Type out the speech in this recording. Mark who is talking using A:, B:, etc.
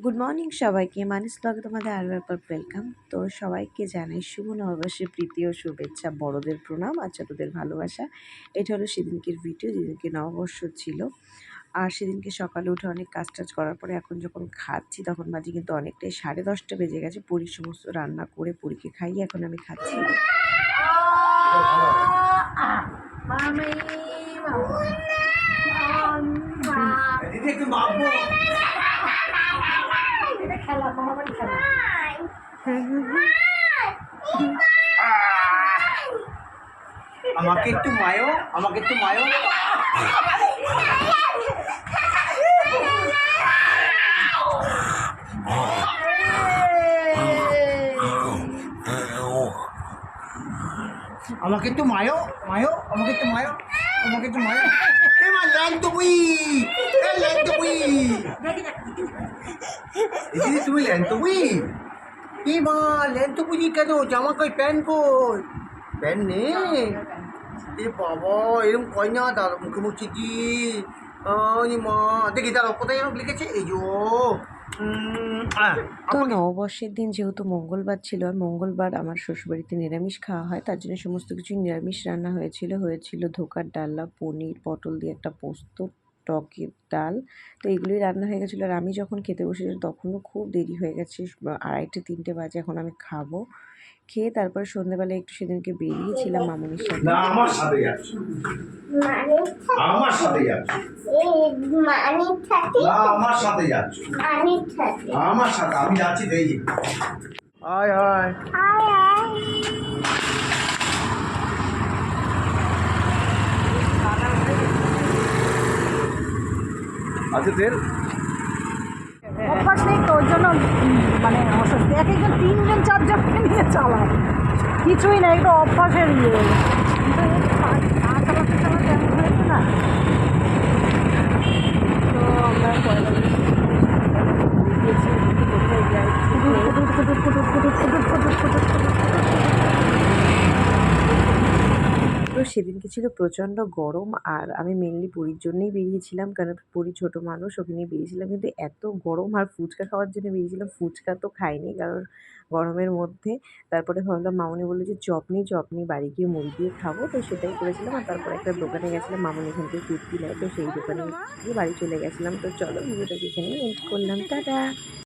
A: Good morning সবাইকে, মানিস ব্লগে তোমাদের আরও একবার ওয়েলকাম। তো সবাইকে জানাই শুভ নববর্ষের প্রীতি ও শুভেচ্ছা, বড়দের প্রণাম আর ছোটদের ভালোবাসা। এটা হলো সেদিনকের ভিডিও, যেদিনকে নববর্ষ ছিল। আর সেদিনকে সকালে উঠে অনেক কাজ টাজ করার পরে এখন যখন খাচ্ছি তখন বাজে কিন্তু অনেকটাই 10:30 বেজে গেছে। পরীর সমস্ত রান্না করে পরীকে খাইয়ে এখন আমি খাচ্ছি।
B: আমাকে একটু মায়ো, আমাকে একটু মায়ো। আমাকে একটু মায়ো, মায়ো, আমাকে একটু মায়ো, আমাকে একটু মায়ো। এমা ল্যান্ড তুই, এ ল্যান্ড তুই। দিদি তুমি ল্যান্ড তুই। কি মা ল্যান্ড তুই কেন? জামা কই, প্যান্ট কই? প্যান্ট নেই। এ বাবা এরকম কয় না, তার মুখে মুখে কি মা দেখি তার কোথায় এরকম লিখেছে এই যো।
A: তো নববর্ষের দিন যেহেতু মঙ্গলবার ছিল, আর মঙ্গলবার আমার শ্বশুরবাড়িতে নিরামিষ খাওয়া হয়, তার জন্য সমস্ত কিছুই নিরামিষ রান্না হয়েছিল ধোকার ডালনা, পনির, পটল দিয়ে একটা পোস্ত, টকের ডাল। তো এগুলোই রান্না হয়ে গেছিলো। আর আমি যখন খেতে বসেছি তখনও খুব দেরি হয়ে গেছে, 2:30-3টে বাজে। এখন আমি খাবো, খেয়ে তারপরে সন্ধ্যেবেলা একটু সেদিনকে বেরিয়েছিলাম মামুনির সাথে।
B: না আমার সাথে যাচ্ছি, আমার সাথে যাচ্ছি, না আমার সাথে যাচ্ছি, আমার সাথে আমি যাচ্ছি। দেখি হায় হায় আচ্ছা তেল
C: অভ্যাস নেই তো, ওর জন্য মানে অস্বস্তি। এক একজন 3জন 4জনকে নিয়ে চালায়, কিছুই না, এটা অভ্যাসের ইয়ে। কিন্তু চালাতে চালাতে এমন হয়েছে না। তো আমরা পয়লা কোথায় যাই,
A: তো সেদিনকে ছিল প্রচণ্ড গরম, আর আমি মেনলি পুরীর জন্যই বেরিয়েছিলাম, কারণ পুরী ছোটো মানুষ, ওকে নিয়ে বেরিয়েছিলাম। কিন্তু এত গরম, আর ফুচকা খাওয়ার জন্য বেরিয়েছিলাম। ফুচকা তো খাইনি কারণ গরমের মধ্যে। তারপরে ভাবলাম, মামুনি বললো যে চপনি বাড়ি গিয়ে মুড়ি দিয়ে খাবো, তো সেটাই করেছিলাম। আর তারপর একটা দোকানে গেছিলাম, মামুনি এখান থেকে কুর্তি নেয়, তো সেই দোকানে গিয়ে বাড়ি চলে গেছিলাম। তো চলো ভিডিওটাকে এখানেই এন্ড করলাম, টাটা।